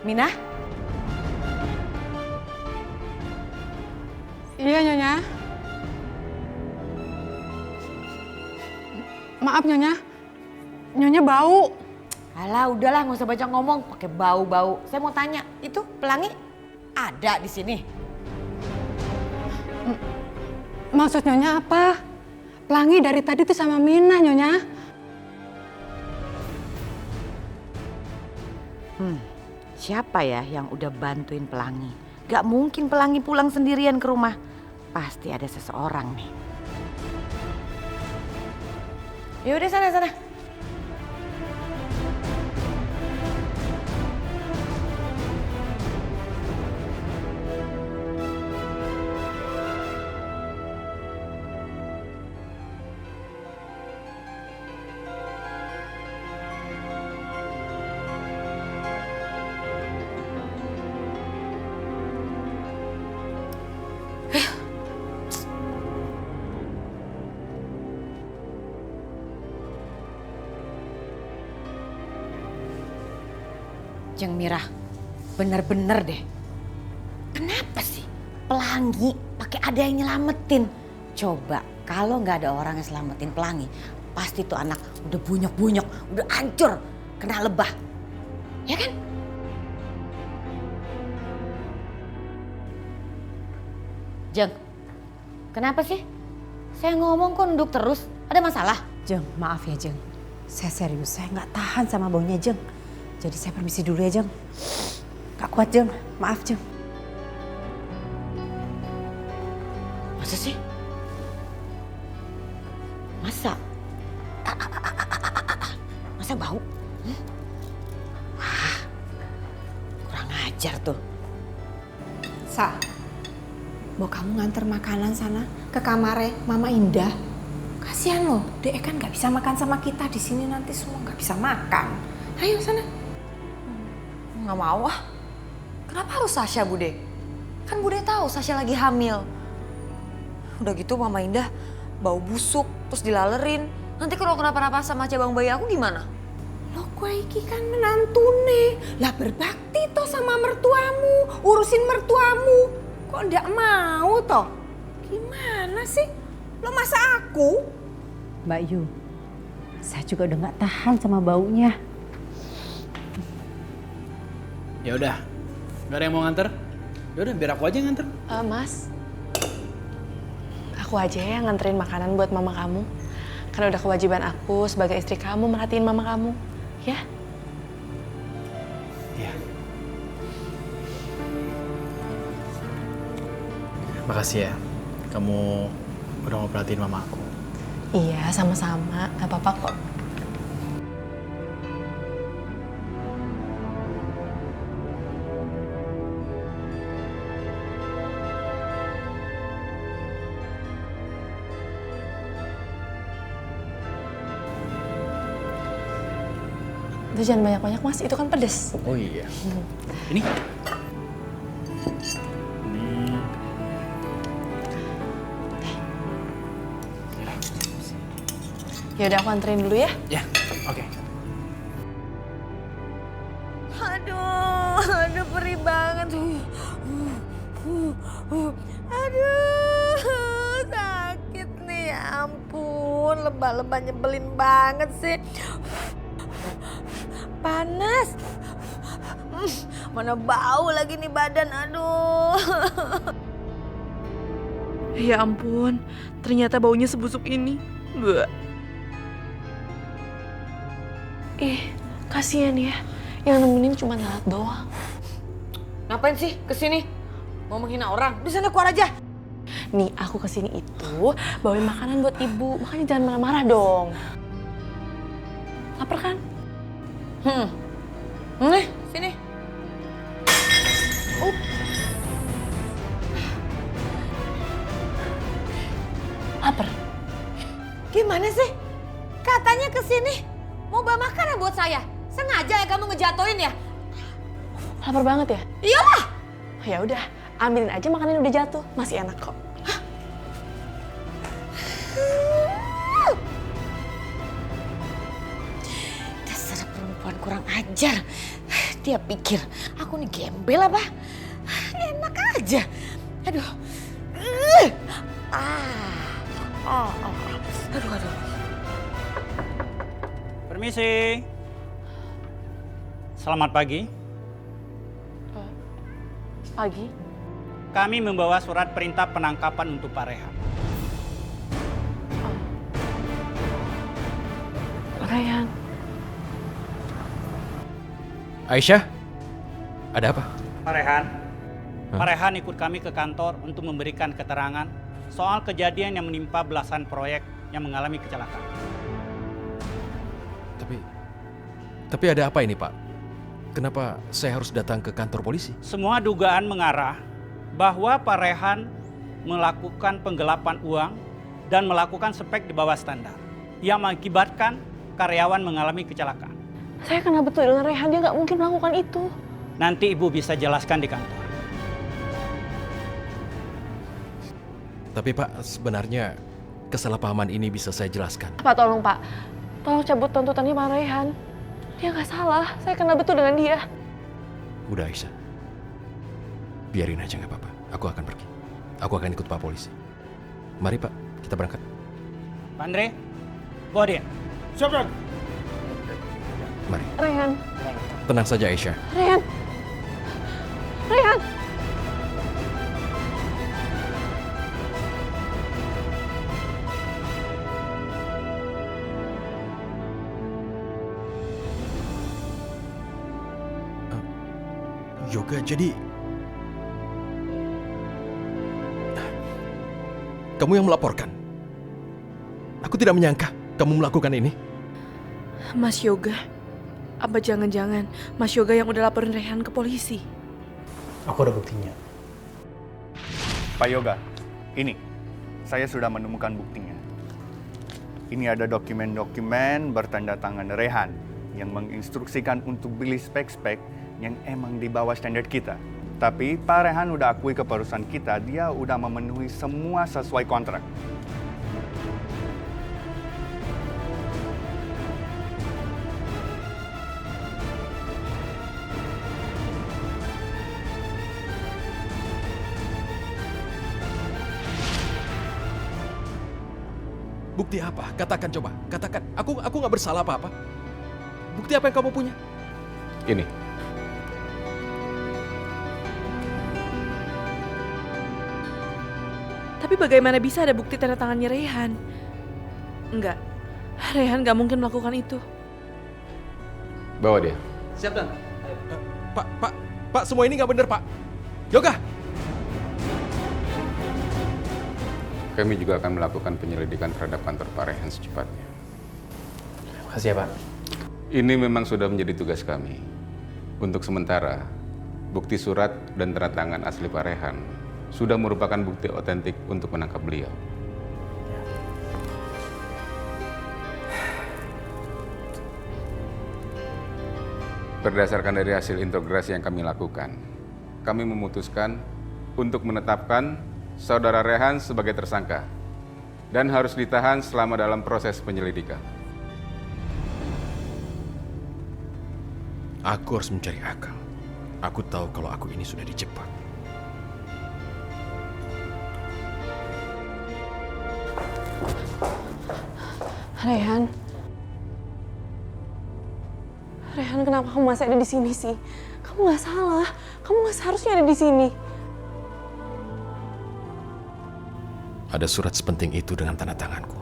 Mina? Iya, Nyonya. Maaf, Nyonya. Nyonya bau. Alah, udahlah nggak usah banyak ngomong, pakai bau-bau. Saya mau tanya, itu pelangi ada di sini? Maksud Nyonya apa? Pelangi dari tadi tuh sama Mina, Nyonya. Siapa ya yang udah bantuin Pelangi? Gak mungkin Pelangi pulang sendirian ke rumah. Pasti ada seseorang nih. Yaudah sana. Jeng Mirah, bener-bener deh. Kenapa sih Pelangi pakai ada yang nyelamatin? Coba kalau nggak ada orang yang selamatin Pelangi, pasti tuh anak udah bunyok-bunyok, udah hancur, kena lebah. Ya kan? Jeng, kenapa sih? Saya ngomong kok nunduk terus, ada masalah? Jeng, maaf ya Jeng. Saya serius, saya nggak tahan sama baunya Jeng. Jadi saya permisi dulu ya Jeng. Gak kuat Jeng, maaf Jeng. Masa sih? Masa? Masa bau? Wah, kurang ajar tuh. Sa, mau kamu nganter makanan sana ke kamarnya Mama Indah. Kasihan loh, Dek kan nggak bisa makan sama kita di sini, nanti semua nggak bisa makan. Ayo sana. Nggak mau ah. Kenapa harus Sasha, Bude? Kan Bude tahu Sasha lagi hamil. Udah gitu Mama Indah bau busuk, terus dilalerin. Nanti kalau kenapa-napa sama cabang bayi aku gimana? Loh, gue iki kan menantune. Lah berbakti toh sama mertuamu, urusin mertuamu. Kok ndak mau toh? Gimana sih? Lo masa aku? Mbak Yu, saya juga udah nggak tahan sama baunya. Ya udah, nggak ada yang mau nganter? Ya udah, biar aku aja yang nganter. Mas, aku aja ya yang nganterin makanan buat mama kamu. Karena udah kewajiban aku sebagai istri kamu merhatiin mama kamu, ya? Iya. Makasih ya, kamu udah mau perhatiin mama aku. Iya, sama-sama. Gak apa-apa kok. Itu jangan banyak-banyak mas, itu kan pedes. Oh iya. Ini. Ya udah aku anterin dulu ya. Ya, oke. Aduh perih banget. Aduh, sakit nih, ya ampun. Lebah-lebah nyebelin banget sih. Panas. Mana bau lagi nih badan, aduh. Ya ampun, ternyata baunya sebusuk ini. Bleh. Kasihan ya. Yang nemenin cuma Nalat doang. Ngapain sih kesini? Mau menghina orang? Di sana keluar aja. Nih, aku kesini itu bawain makanan buat ibu. Makanya jangan marah-marah dong. Lapar kan? Nih, sini. Lapar. Gimana sih? Katanya kesini mau bawa makanan buat saya. Sengaja ya kamu ngejatoin ya? Lapar banget ya? Iyalah. Ya udah, ambilin aja makanan yang udah jatuh. Masih enak kok. Dasar perempuan kurang ajar. Dia pikir aku nih gembel apa? Enak aja. Aduh. Aduh. Permisi. Selamat pagi. Pagi. Kami membawa surat perintah penangkapan untuk Pak Rehan. Rehan. Aisyah, ada apa? Pak Rehan. Pak Rehan ikut kami ke kantor untuk memberikan keterangan soal kejadian yang menimpa belasan proyek yang mengalami kecelakaan. Tapi ada apa ini, Pak? Kenapa saya harus datang ke kantor polisi? Semua dugaan mengarah bahwa Pak Rehan melakukan penggelapan uang dan melakukan spek di bawah standar yang mengakibatkan karyawan mengalami kecelakaan. Saya kenal betul dengan Rehan, dia nggak mungkin melakukan itu. Nanti Ibu bisa jelaskan di kantor. Tapi Pak, sebenarnya kesalahpahaman ini bisa saya jelaskan. Pak, tolong Pak. Tolong cabut tuntutannya Pak Rehan. Dia nggak salah, saya kenal betul dengan dia. Udah Aisyah, biarin aja nggak apa-apa. Aku akan pergi. Aku akan ikut Pak polisi. Mari Pak, kita berangkat. Pak Andre, bawa dia. Siap, Don. Mari. Rehan. Tenang saja Aisyah. Rehan. Rehan. Yoga, jadi kamu yang melaporkan. Aku tidak menyangka kamu melakukan ini. Mas Yoga, apa jangan-jangan Mas Yoga yang udah laporin Rehan ke polisi? Aku ada buktinya. Pak Yoga, ini saya sudah menemukan buktinya. Ini ada dokumen-dokumen bertanda tangan Rehan yang menginstruksikan untuk beli spek-spek yang emang di bawah standar kita. Tapi Pak Rehan udah akui ke perusahaan kita, dia udah memenuhi semua sesuai kontrak. Bukti apa? Katakan coba. Katakan. Aku nggak bersalah apa-apa. Bukti apa yang kamu punya? Ini. Tapi bagaimana bisa ada bukti tanda tangannya Rehan? Enggak, Rehan nggak mungkin melakukan itu. Bawa dia. Siap, Don. Pak, semua ini nggak benar, Pak. Yoga! Kami juga akan melakukan penyelidikan terhadap kantor Pak Rehan secepatnya. Makasih ya, Pak. Ini memang sudah menjadi tugas kami. Untuk sementara, bukti surat dan tanda tangan asli Pak Rehan sudah merupakan bukti otentik untuk menangkap beliau. Berdasarkan dari hasil integrasi yang kami lakukan, kami memutuskan untuk menetapkan Saudara Rehan sebagai tersangka dan harus ditahan selama dalam proses penyelidikan. Aku harus mencari akal. Aku tahu kalau aku ini sudah dijebak. Rehan. Rehan, kenapa kamu masih ada di sini sih? Kamu nggak salah. Kamu nggak seharusnya ada di sini. Ada surat sepenting itu dengan tanda tanganku.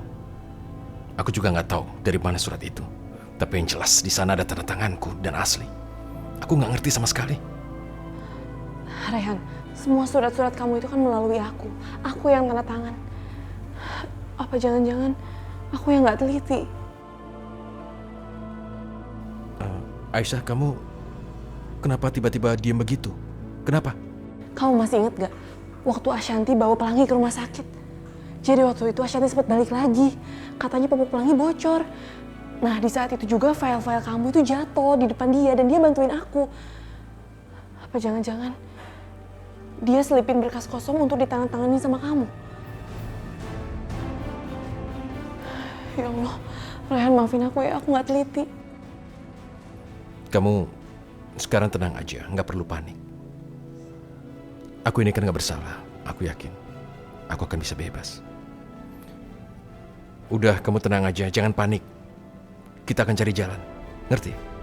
Aku juga nggak tahu dari mana surat itu. Tapi yang jelas di sana ada tanda tanganku dan asli. Aku nggak ngerti sama sekali. Rehan, semua surat-surat kamu itu kan melalui aku. Aku yang tanda tangan. Apa jangan-jangan aku yang nggak teliti? Aisyah, kamu kenapa tiba-tiba diam begitu? Kenapa? Kamu masih ingat gak? Waktu Ashanti bawa Pelangi ke rumah sakit. Jadi waktu itu Ashanti sempat balik lagi. Katanya popok Pelangi bocor. Nah, di saat itu juga file-file kamu itu jatuh di depan dia dan dia bantuin aku. Apa jangan-jangan dia selipin berkas kosong untuk ditandatangani sama kamu? Ya Allah, Rehan maafin aku ya, aku nggak teliti. Kamu Sekarang tenang aja, nggak perlu panik. Aku ini kan nggak bersalah. Aku yakin aku akan bisa bebas. Udah, kamu tenang aja, jangan panik. Kita akan cari jalan, ngerti?